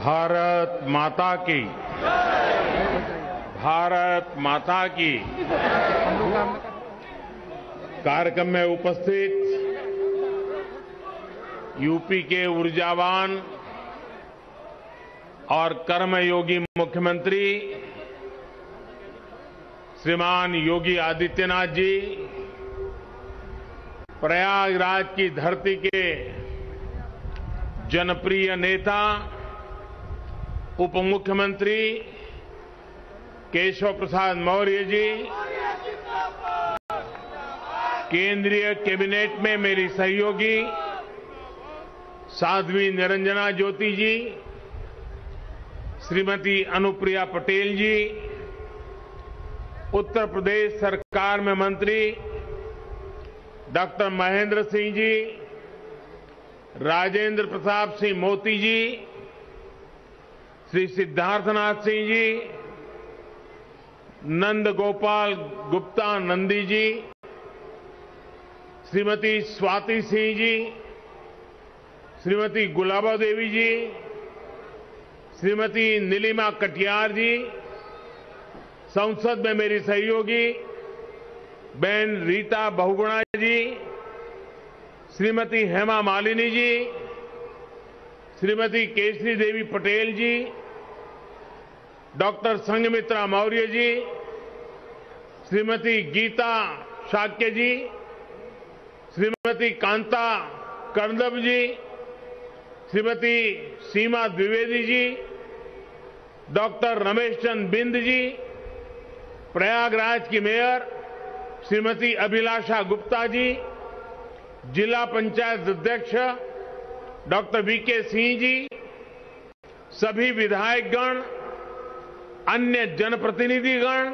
भारत माता की, भारत माता की। कार्यक्रम में उपस्थित यूपी के ऊर्जावान और कर्मयोगी मुख्यमंत्री श्रीमान योगी आदित्यनाथ जी, प्रयागराज की धरती के जनप्रिय नेता उप मुख्यमंत्री केशव प्रसाद मौर्य जी, केंद्रीय कैबिनेट में मेरी सहयोगी साध्वी निरंजना ज्योति जी, श्रीमती अनुप्रिया पटेल जी, उत्तर प्रदेश सरकार में मंत्री डॉक्टर महेंद्र सिंह जी, राजेंद्र प्रताप सिंह मोती जी, श्री सिद्धार्थनाथ सिंह जी, नंद गोपाल गुप्ता नंदी जी, श्रीमती स्वाति सिंह जी, श्रीमती गुलाबा देवी जी, श्रीमती नीलिमा कटियार जी, संसद में मेरी सहयोगी बहन रीता बहुगुणा जी, श्रीमती हेमा मालिनी जी, श्रीमती केशरी देवी पटेल जी, डॉक्टर संघमित्रा मौर्य जी, श्रीमती गीता शाक्य जी, श्रीमती कांता कर्दम जी, श्रीमती सीमा द्विवेदी जी, डॉक्टर रमेश चंद बिंद जी, प्रयागराज की मेयर श्रीमती अभिलाषा गुप्ता जी, जिला पंचायत अध्यक्ष डॉक्टर वीके सिंह जी, सभी विधायकगण, अन्य जनप्रतिनिधिगण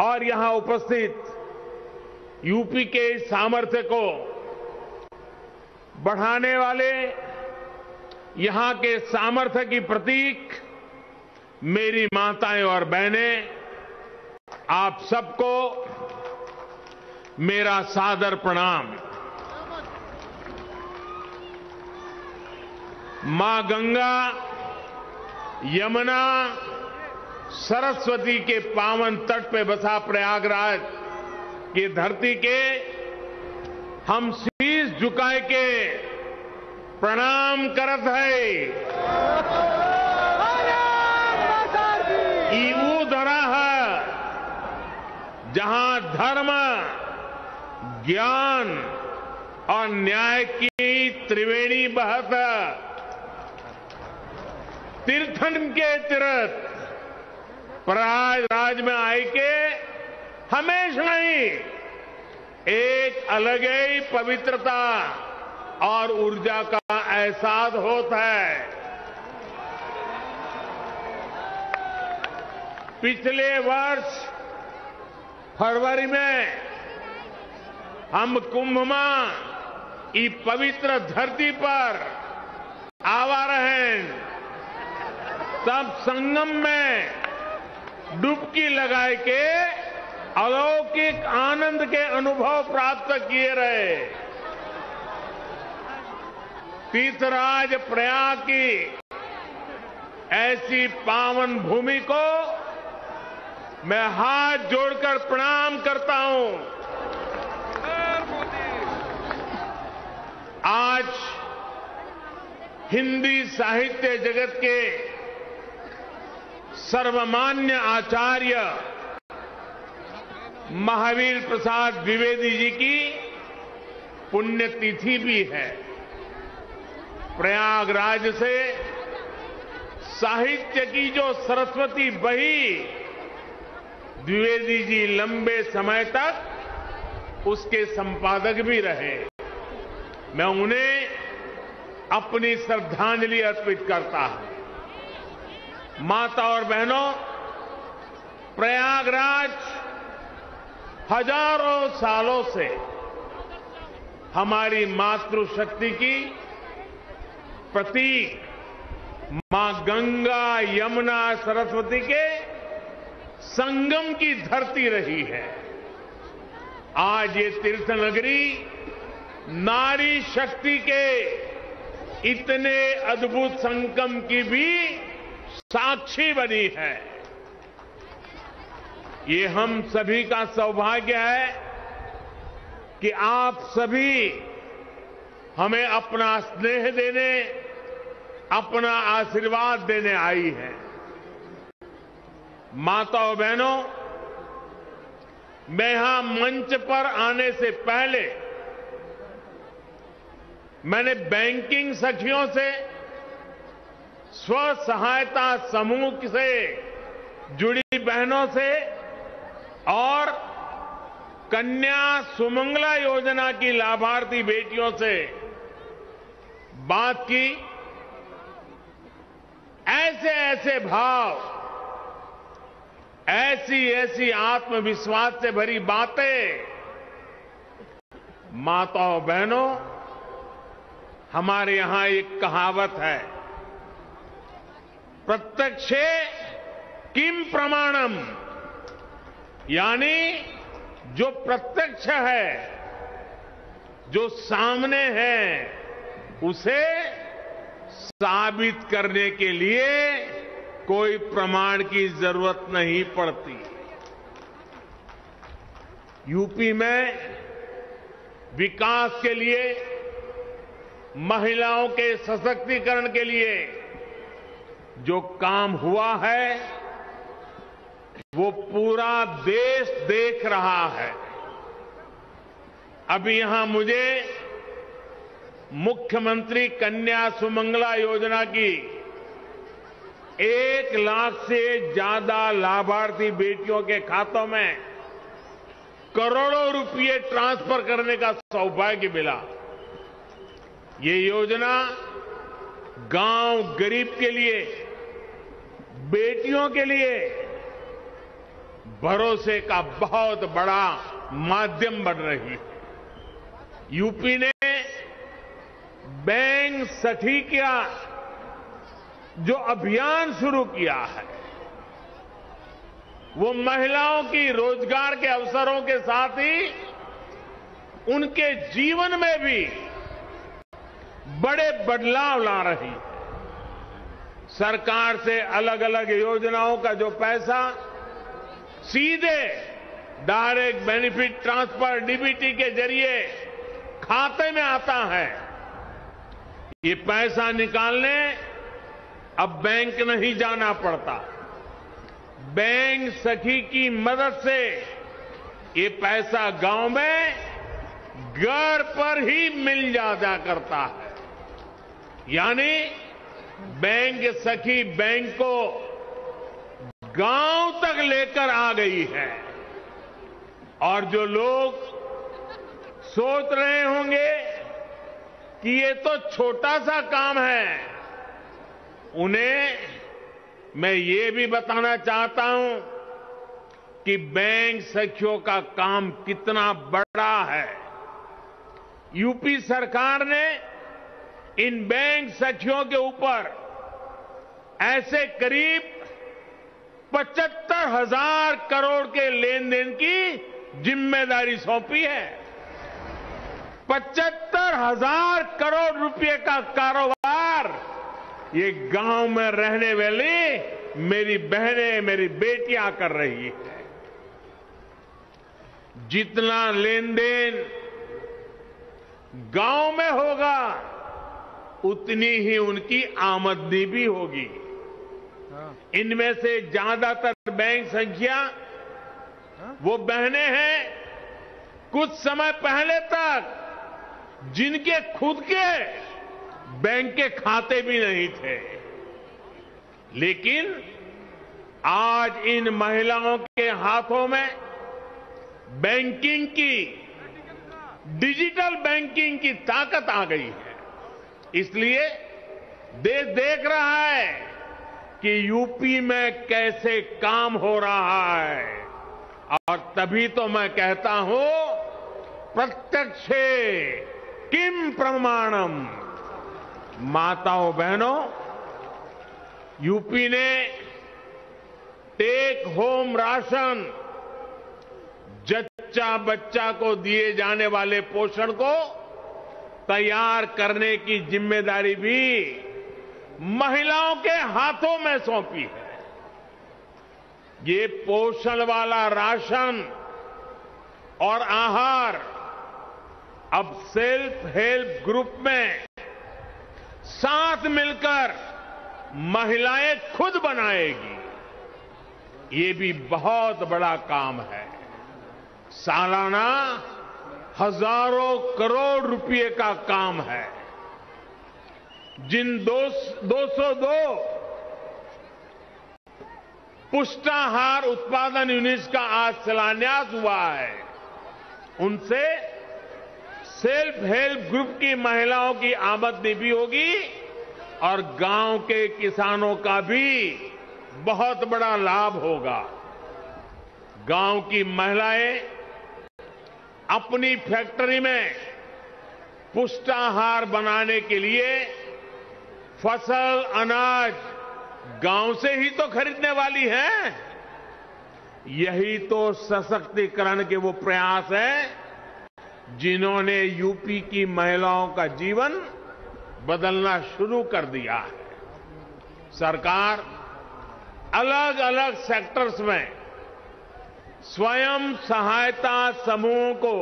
और यहां उपस्थित यूपी के सामर्थ्य को बढ़ाने वाले, यहां के सामर्थ्य की प्रतीक मेरी माताएं और बहनें, आप सबको मेरा सादर प्रणाम। मां गंगा, यमुना, सरस्वती के पावन तट पे बसा प्रयागराज की धरती के हम शीश झुकाए के प्रणाम करत है। ईऊ धरा है जहां धर्म, ज्ञान और न्याय की त्रिवेणी बहत, तीर्थन के तीर्थ प्रयागराज में आए के हमेशा ही एक अलग ही पवित्रता और ऊर्जा का एहसास होता है। पिछले वर्ष फरवरी में हम कुंभ में इस पवित्र धरती पर आवा रहे, तब संगम में डुबकी लगाए के अलौकिक आनंद के अनुभव प्राप्त किए रहे। तीर्थराज प्रयाग की ऐसी पावन भूमि को मैं हाथ जोड़कर प्रणाम करता हूं। आज हिंदी साहित्य जगत के सर्वमान्य आचार्य महावीर प्रसाद द्विवेदी जी की पुण्यतिथि भी है। प्रयागराज से साहित्य की जो सरस्वती बही, द्विवेदी जी लंबे समय तक उसके संपादक भी रहे। मैं उन्हें अपनी श्रद्धांजलि अर्पित करता हूं। माता और बहनों, प्रयागराज हजारों सालों से हमारी मातृशक्ति की प्रतीक, मां गंगा, यमुना, सरस्वती के संगम की धरती रही है। आज ये तीर्थ नगरी नारी शक्ति के इतने अद्भुत संगम की भी साक्षी बनी है। ये हम सभी का सौभाग्य है कि आप सभी हमें अपना स्नेह देने, अपना आशीर्वाद देने आई हैं। माताओं बहनों, मैं यहां मंच पर आने से पहले मैंने बैंकिंग सखियों से, स्व सहायता समूह से जुड़ी बहनों से और कन्या सुमंगला योजना की लाभार्थी बेटियों से बात की। ऐसे ऐसे भाव, ऐसी ऐसी आत्मविश्वास से भरी बातें, माताओं बहनों, हमारे यहां एक कहावत है, प्रत्यक्षे किम प्रमाणम, यानी जो प्रत्यक्ष है, जो सामने है, उसे साबित करने के लिए कोई प्रमाण की जरूरत नहीं पड़ती। यूपी में विकास के लिए, महिलाओं के सशक्तिकरण के लिए जो काम हुआ है वो पूरा देश देख रहा है। अभी यहां मुझे मुख्यमंत्री कन्या सुमंगला योजना की 1 लाख से ज्यादा लाभार्थी बेटियों के खातों में करोड़ों रुपए ट्रांसफर करने का सौभाग्य मिला। ये योजना गांव गरीब के लिए, बेटियों के लिए भरोसे का बहुत बड़ा माध्यम बन रही है। यूपी ने बैंक सखी का जो अभियान शुरू किया है, वो महिलाओं की रोजगार के अवसरों के साथ ही उनके जीवन में भी बड़े बदलाव ला रही है। सरकार से अलग अलग योजनाओं का जो पैसा सीधे डायरेक्ट बेनिफिट ट्रांसफर डीबीटी के जरिए खाते में आता है, ये पैसा निकालने अब बैंक नहीं जाना पड़ता। बैंक सखी की मदद से ये पैसा गांव में घर पर ही मिल जा करता है। यानी बैंक सखी बैंक को गांव तक लेकर आ गई है। और जो लोग सोच रहे होंगे कि ये तो छोटा सा काम है, उन्हें मैं ये भी बताना चाहता हूं कि बैंक सखियों का काम कितना बड़ा है। यूपी सरकार ने इन बैंक सखियों के ऊपर ऐसे करीब 75,000 करोड़ के लेन देन की जिम्मेदारी सौंपी है। 75,000 करोड़ रुपए का कारोबार ये गांव में रहने वाली मेरी बहनें, मेरी बेटियां कर रही है। जितना लेन देन गांव में होगा, उतनी ही उनकी आमदनी भी होगी। इनमें से ज्यादातर बैंक संख्या वो बहनें हैं कुछ समय पहले तक जिनके खुद के बैंक के खाते भी नहीं थे, लेकिन आज इन महिलाओं के हाथों में बैंकिंग की, डिजिटल बैंकिंग की ताकत आ गई है। इसलिए देश देख रहा है कि यूपी में कैसे काम हो रहा है। और तभी तो मैं कहता हूं, प्रत्यक्षे किम प्रमाणम। माताओं बहनों, यूपी ने टेक होम राशन, जच्चा बच्चा को दिए जाने वाले पोषण को तैयार करने की जिम्मेदारी भी महिलाओं के हाथों में सौंपी है। ये पोषण वाला राशन और आहार अब सेल्फ हेल्प ग्रुप में साथ मिलकर महिलाएं खुद बनाएगी। ये भी बहुत बड़ा काम है। सालाना हजारों करोड़ रुपए का काम है। जिन 202 पुष्टाहार उत्पादन यूनिट्स का आज शिलान्यास हुआ है, उनसे सेल्फ हेल्प ग्रुप की महिलाओं की आमदनी भी होगी और गांव के किसानों का भी बहुत बड़ा लाभ होगा। गांव की महिलाएं अपनी फैक्ट्री में पुष्टाहार बनाने के लिए फसल, अनाज गांव से ही तो खरीदने वाली हैं। यही तो सशक्तिकरण के वो प्रयास हैं जिन्होंने यूपी की महिलाओं का जीवन बदलना शुरू कर दिया है। सरकार अलग अलग सेक्टर्स में स्वयं सहायता समूहों को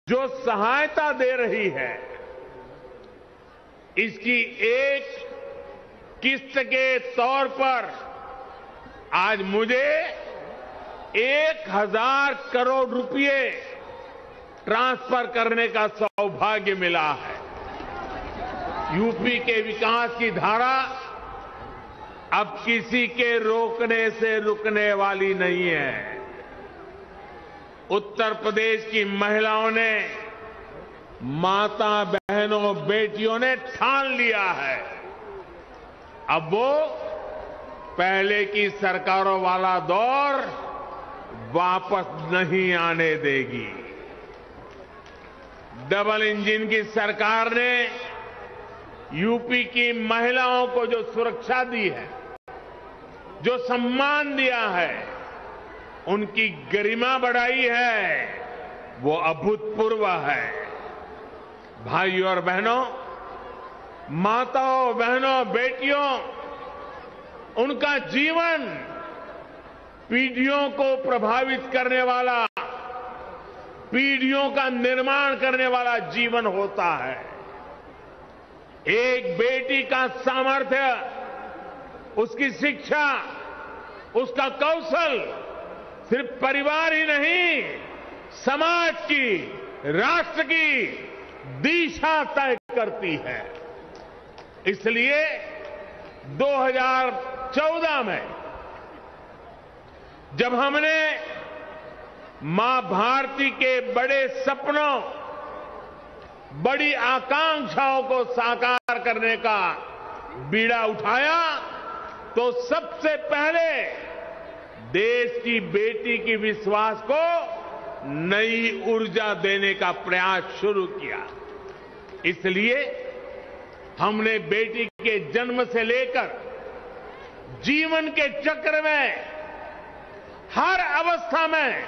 जो सहायता दे रही है, इसकी एक किस्त के तौर पर आज मुझे 1000 करोड़ रुपए ट्रांसफर करने का सौभाग्य मिला है। यूपी के विकास की धारा अब किसी के रोकने से रुकने वाली नहीं है। उत्तर प्रदेश की महिलाओं ने, माता बहनों, बेटियों ने ठान लिया है, अब वो पहले की सरकारों वाला दौर वापस नहीं आने देगी। डबल इंजन की सरकार ने यूपी की महिलाओं को जो सुरक्षा दी है, जो सम्मान दिया है, उनकी गरिमा बढ़ाई है, वो अभूतपूर्व है। भाइयों और बहनों, माताओं, बहनों, बेटियों, उनका जीवन पीढ़ियों को प्रभावित करने वाला, पीढ़ियों का निर्माण करने वाला जीवन होता है। एक बेटी का सामर्थ्य, उसकी शिक्षा, उसका कौशल सिर्फ परिवार ही नहीं, समाज की, राष्ट्र की दिशा तय करती है। इसलिए 2014 में जब हमने मां भारती के बड़े सपनों, बड़ी आकांक्षाओं को साकार करने का बीड़ा उठाया, तो सबसे पहले देश की बेटी की विश्वास को नई ऊर्जा देने का प्रयास शुरू किया। इसलिए हमने बेटी के जन्म से लेकर जीवन के चक्र में हर अवस्था में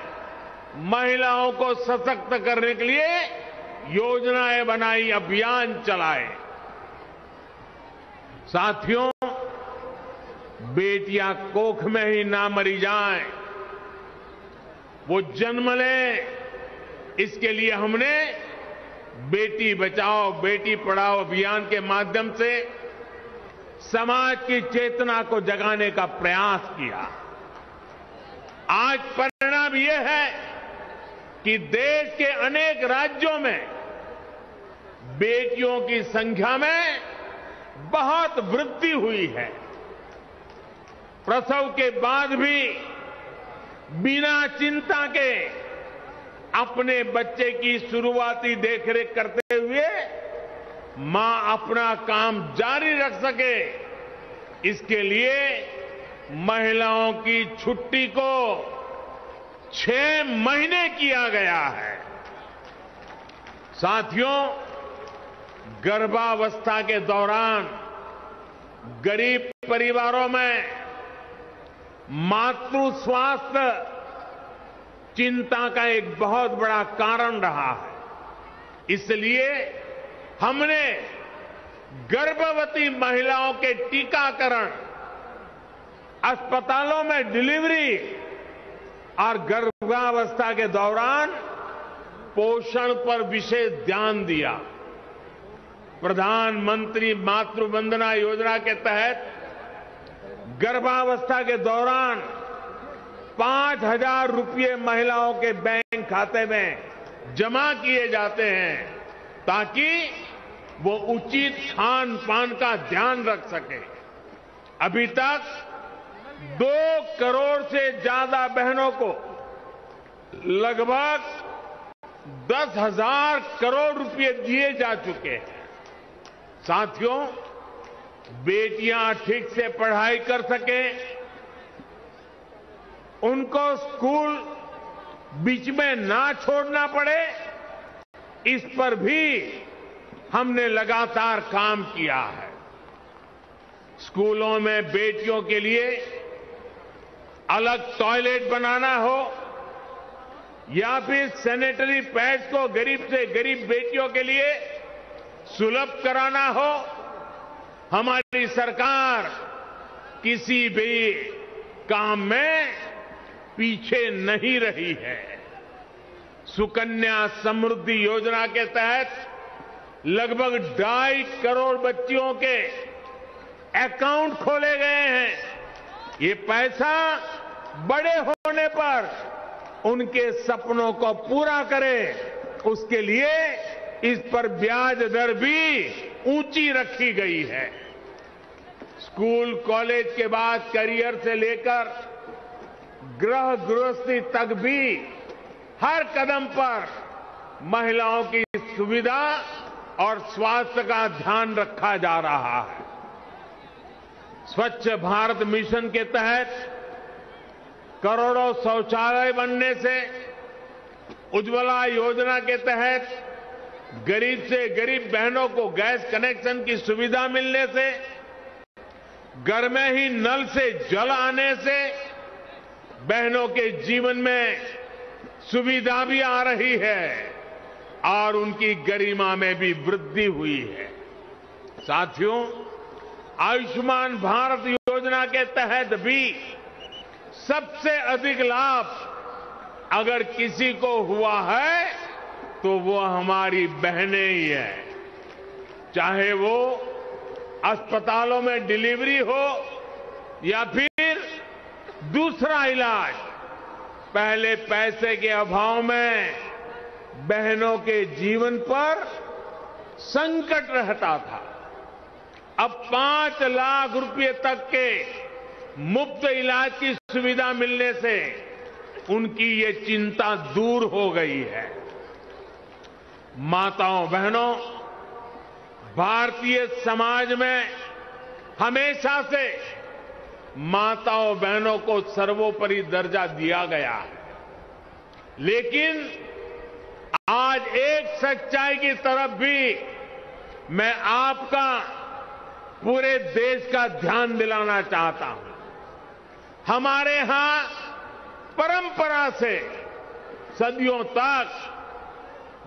महिलाओं को सशक्त करने के लिए योजनाएं बनाई, अभियान चलाए। साथियों, बेटियां कोख में ही ना मरी जाएं, वो जन्म लें, इसके लिए हमने बेटी बचाओ बेटी पढ़ाओ अभियान के माध्यम से समाज की चेतना को जगाने का प्रयास किया। आज परिणाम यह है कि देश के अनेक राज्यों में बेटियों की संख्या में बहुत वृद्धि हुई है। प्रसव के बाद भी बिना चिंता के अपने बच्चे की शुरुआती देखरेख करते हुए मां अपना काम जारी रख सके, इसके लिए महिलाओं की छुट्टी को 6 महीने किया गया है। साथियों, गर्भावस्था के दौरान गरीब परिवारों में मातृ स्वास्थ्य चिंता का एक बहुत बड़ा कारण रहा है। इसलिए हमने गर्भवती महिलाओं के टीकाकरण, अस्पतालों में डिलीवरी और गर्भावस्था के दौरान पोषण पर विशेष ध्यान दिया। प्रधानमंत्री मातृ वंदना योजना के तहत गर्भावस्था के दौरान 5,000 रुपये महिलाओं के बैंक खाते में जमा किए जाते हैं ताकि वो उचित खान पान का ध्यान रख सके। अभी तक 2 करोड़ से ज्यादा बहनों को लगभग 10,000 करोड़ रुपए दिए जा चुके हैं। साथियों, बेटियां ठीक से पढ़ाई कर सकें, उनको स्कूल बीच में ना छोड़ना पड़े, इस पर भी हमने लगातार काम किया है। स्कूलों में बेटियों के लिए अलग टॉयलेट बनाना हो या फिर सैनिटरी पैड्स को गरीब से गरीब बेटियों के लिए सुलभ कराना हो, हमारी सरकार किसी भी काम में पीछे नहीं रही है। सुकन्या समृद्धि योजना के तहत लगभग 2.5 करोड़ बच्चियों के अकाउंट खोले गए हैं। ये पैसा बड़े होने पर उनके सपनों को पूरा करे, उसके लिए इस पर ब्याज दर भी ऊंची रखी गई है। स्कूल कॉलेज के बाद करियर से लेकर गृहस्थी तक भी हर कदम पर महिलाओं की सुविधा और स्वास्थ्य का ध्यान रखा जा रहा है। स्वच्छ भारत मिशन के तहत करोड़ों शौचालय बनने से, उज्ज्वला योजना के तहत गरीब से गरीब बहनों को गैस कनेक्शन की सुविधा मिलने से, घर में ही नल से जल आने से बहनों के जीवन में सुविधा भी आ रही है और उनकी गरिमा में भी वृद्धि हुई है। साथियों, आयुष्मान भारत योजना के तहत भी सबसे अधिक लाभ अगर किसी को हुआ है तो वो हमारी बहनें ही हैं। चाहे वो अस्पतालों में डिलीवरी हो या फिर दूसरा इलाज, पहले पैसे के अभाव में बहनों के जीवन पर संकट रहता था। अब 5 लाख रुपए तक के मुफ्त इलाज की सुविधा मिलने से उनकी ये चिंता दूर हो गई है। माताओं बहनों, भारतीय समाज में हमेशा से माताओं बहनों को सर्वोपरि दर्जा दिया गया है, लेकिन आज एक सच्चाई की तरफ भी मैं आपका, पूरे देश का ध्यान दिलाना चाहता हूं। हमारे यहां परंपरा से सदियों तक,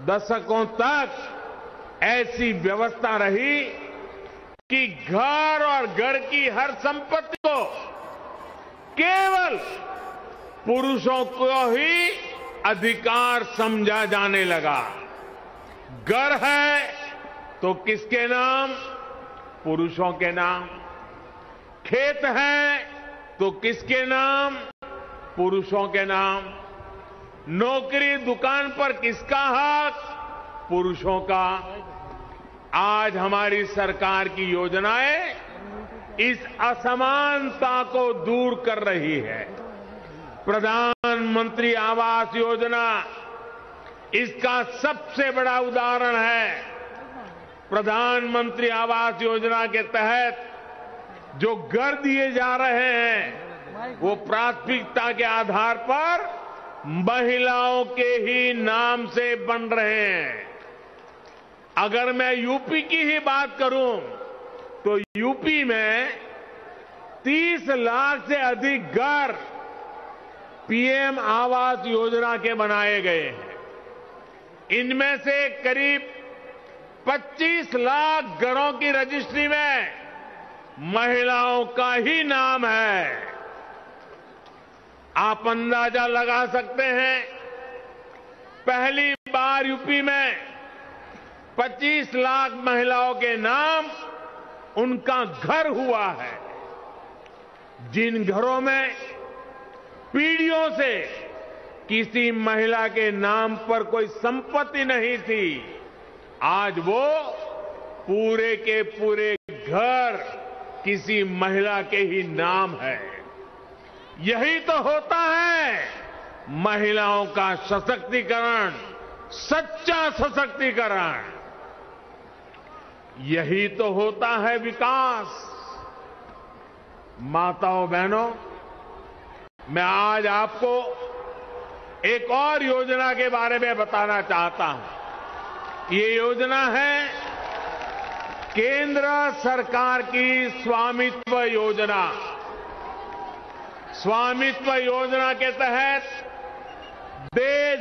दशकों तक ऐसी व्यवस्था रही कि घर और घर की हर संपत्ति को केवल पुरुषों को ही अधिकार समझा जाने लगा। घर है तो किसके नाम? पुरुषों के नाम। खेत है तो किसके नाम? पुरुषों के नाम। नौकरी दुकान पर किसका हक? पुरुषों का। आज हमारी सरकार की योजनाएं इस असमानता को दूर कर रही है। प्रधानमंत्री आवास योजना इसका सबसे बड़ा उदाहरण है। प्रधानमंत्री आवास योजना के तहत जो घर दिए जा रहे हैं वो प्राथमिकता के आधार पर महिलाओं के ही नाम से बन रहे हैं। अगर मैं यूपी की ही बात करूं तो यूपी में 30 लाख से अधिक घर पीएम आवास योजना के बनाए गए हैं। इनमें से करीब 25 लाख घरों की रजिस्ट्री में महिलाओं का ही नाम है। आप अंदाजा लगा सकते हैं, पहली बार यूपी में 25 लाख महिलाओं के नाम उनका घर हुआ है। जिन घरों में पीढ़ियों से किसी महिला के नाम पर कोई संपत्ति नहीं थी, आज वो पूरे के पूरे घर किसी महिला के ही नाम है। यही तो होता है महिलाओं का सशक्तिकरण, सच्चा सशक्तिकरण। यही तो होता है विकास। माताओं बहनों, मैं आज आपको एक और योजना के बारे में बताना चाहता हूं। ये योजना है केंद्र सरकार की स्वामित्व योजना। स्वामित्व योजना के तहत देश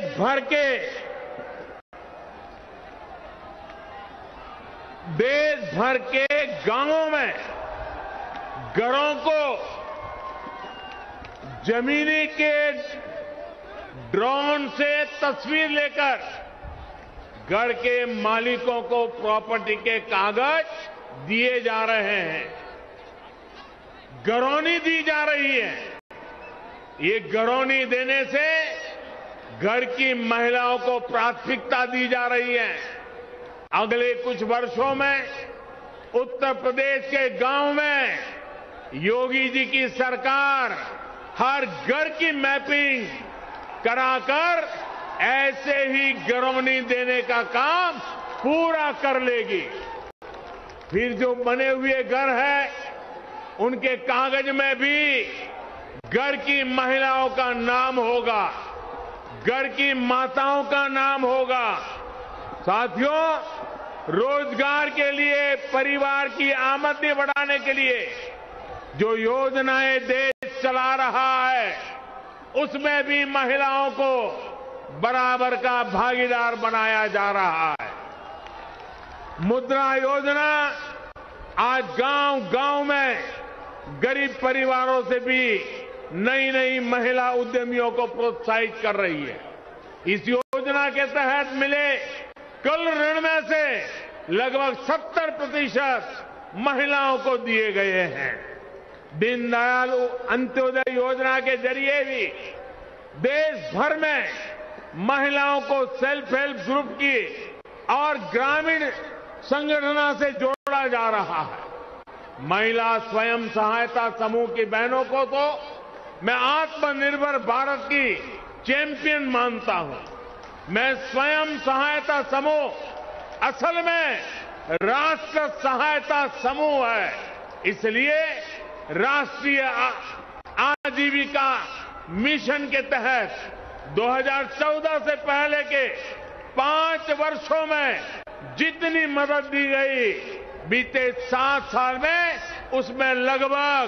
भर के गांवों में घरों को जमीनी के ड्रोन से तस्वीर लेकर घर के मालिकों को प्रॉपर्टी के कागज दिए जा रहे हैं, घरौनी दी जा रही है। ये घरौनी देने से घर की महिलाओं को प्राथमिकता दी जा रही है। अगले कुछ वर्षों में उत्तर प्रदेश के गांव में योगी जी की सरकार हर घर की मैपिंग कराकर ऐसे ही घरौनी देने का काम पूरा कर लेगी। फिर जो बने हुए घर है उनके कागज में भी घर की महिलाओं का नाम होगा, घर की माताओं का नाम होगा। साथियों, रोजगार के लिए, परिवार की आमदनी बढ़ाने के लिए जो योजनाएं देश चला रहा है, उसमें भी महिलाओं को बराबर का भागीदार बनाया जा रहा है। मुद्रा योजना आज गांव-गांव में गरीब परिवारों से भी नई नई महिला उद्यमियों को प्रोत्साहित कर रही है। इस योजना के तहत मिले कुल ऋण में से लगभग 70% महिलाओं को दिए गए हैं। दीनदयाल अंत्योदय योजना के जरिए भी देश भर में महिलाओं को सेल्फ हेल्प ग्रुप की और ग्रामीण संगठनों से जोड़ा जा रहा है। महिला स्वयं सहायता समूह की बहनों को तो मैं आत्मनिर्भर भारत की चैंपियन मानता हूं। मैं स्वयं सहायता समूह असल में राष्ट्र सहायता समूह है, इसलिए राष्ट्रीय आजीविका मिशन के तहत 2014 से पहले के 5 वर्षों में जितनी मदद दी गई, बीते 7 साल में उसमें लगभग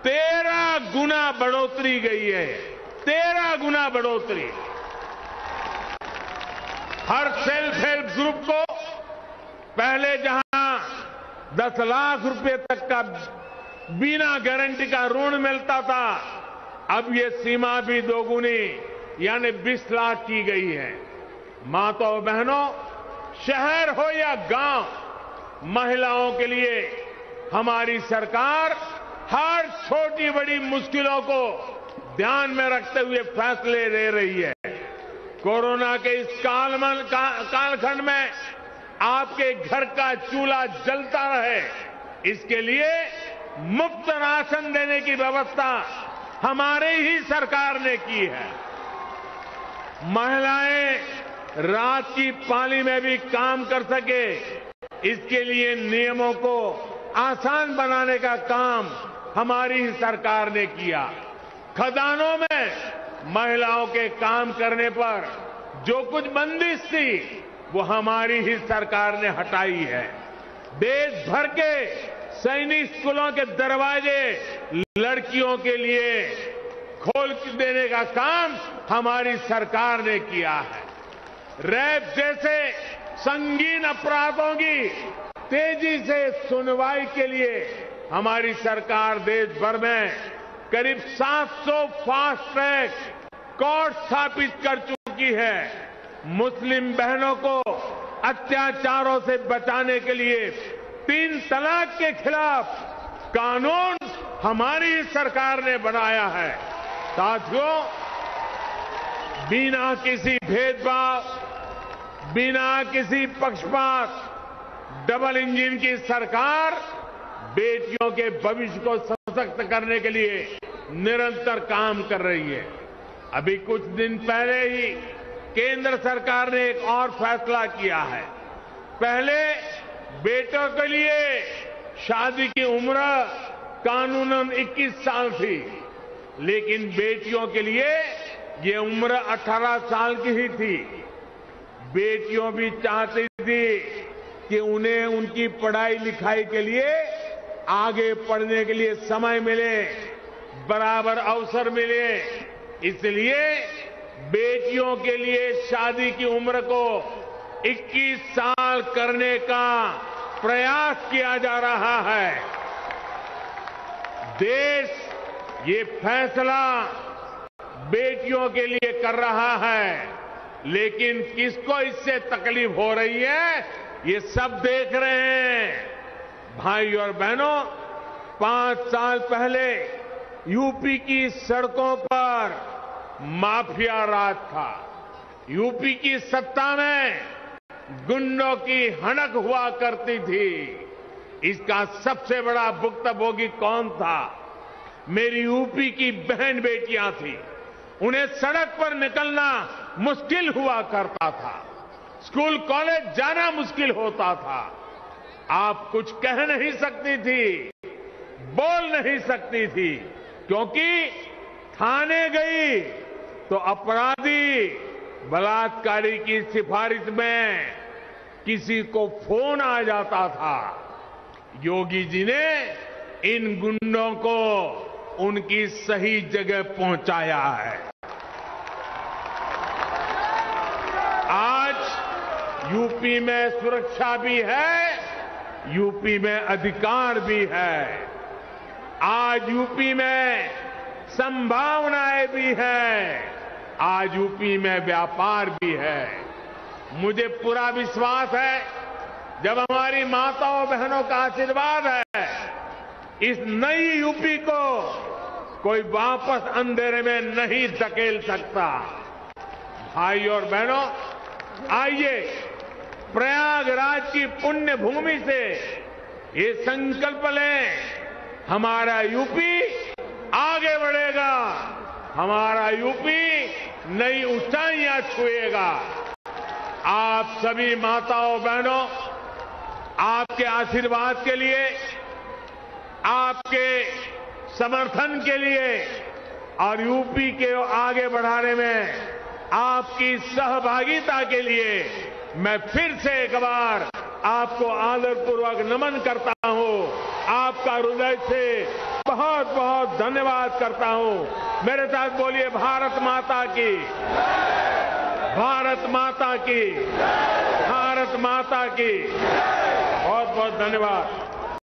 13 गुना बढ़ोतरी गई है। 13 गुना बढ़ोतरी। हर सेल्फ हेल्प ग्रुप को पहले जहां 10 लाख रुपए तक का बिना गारंटी का ऋण मिलता था, अब ये सीमा भी दोगुनी यानी 20 लाख की गई है। माताओं बहनों, शहर हो या गांव, महिलाओं के लिए हमारी सरकार हर छोटी बड़ी मुश्किलों को ध्यान में रखते हुए फैसले ले रही है। कोरोना के इस कालखंड में आपके घर का चूल्हा जलता रहे, इसके लिए मुफ्त राशन देने की व्यवस्था हमारे ही सरकार ने की है। महिलाएं रात की पाली में भी काम कर सके, इसके लिए नियमों को आसान बनाने का काम हमारी ही सरकार ने किया। खदानों में महिलाओं के काम करने पर जो कुछ बंदिश थी, वो हमारी ही सरकार ने हटाई है। देश भर के सैनिक स्कूलों के दरवाजे लड़कियों के लिए खोल देने का काम हमारी सरकार ने किया है। रेप जैसे संगीन अपराधों की तेजी से सुनवाई के लिए हमारी सरकार देश भर में करीब 700 फास्ट ट्रैक कोर्ट स्थापित कर चुकी है। मुस्लिम बहनों को अत्याचारों से बचाने के लिए 3 तलाक के खिलाफ कानून हमारी सरकार ने बनाया है। साथियों, बिना किसी भेदभाव, बिना किसी पक्षपात, डबल इंजन की सरकार बेटियों के भविष्य को सशक्त करने के लिए निरंतर काम कर रही है। अभी कुछ दिन पहले ही केंद्र सरकार ने एक और फैसला किया है। पहले बेटों के लिए शादी की उम्र कानूनन 21 साल थी, लेकिन बेटियों के लिए ये उम्र 18 साल की ही थी। बेटियों भी चाहती थी कि उन्हें उनकी पढ़ाई लिखाई के लिए, आगे पढ़ने के लिए समय मिले, बराबर अवसर मिले। इसलिए बेटियों के लिए शादी की उम्र को 21 साल करने का प्रयास किया जा रहा है। देश ये फैसला बेटियों के लिए कर रहा है, लेकिन किसको इससे तकलीफ हो रही है, ये सब देख रहे हैं। भाई और बहनों, 5 साल पहले यूपी की सड़कों पर माफिया राज था। यूपी की सत्ता में गुंडों की हनक हुआ करती थी। इसका सबसे बड़ा भुक्तभोगी कौन था? मेरी यूपी की बहन बेटियां थी। उन्हें सड़क पर निकलना मुश्किल हुआ करता था, स्कूल कॉलेज जाना मुश्किल होता था। आप कुछ कह नहीं सकती थी, बोल नहीं सकती थी, क्योंकि थाने गई तो अपराधी बलात्कारी की सिफारिश में किसी को फोन आ जाता था। योगी जी ने इन गुंडों को उनकी सही जगह पहुंचाया है। आज यूपी में सुरक्षा भी है, यूपी में अधिकार भी है। आज यूपी में संभावनाएं भी हैं, आज यूपी में व्यापार भी है। मुझे पूरा विश्वास है, जब हमारी माताओं बहनों का आशीर्वाद है, इस नई यूपी को कोई वापस अंधेरे में नहीं धकेल सकता। भाई और बहनों, आइए प्रयागराज की पुण्य भूमि से ये संकल्प लें, हमारा यूपी आगे बढ़ेगा, हमारा यूपी नई ऊंचाइयां छुएगा। आप सभी माताओं बहनों, आपके आशीर्वाद के लिए, आपके समर्थन के लिए और यूपी के आगे बढ़ाने में आपकी सहभागिता के लिए मैं फिर से एक बार आपको आदरपूर्वक नमन करता हूं। आपका हृदय से बहुत बहुत धन्यवाद करता हूं। मेरे साथ बोलिए, भारत माता की, भारत माता की, भारत माता की। बहुत बहुत धन्यवाद।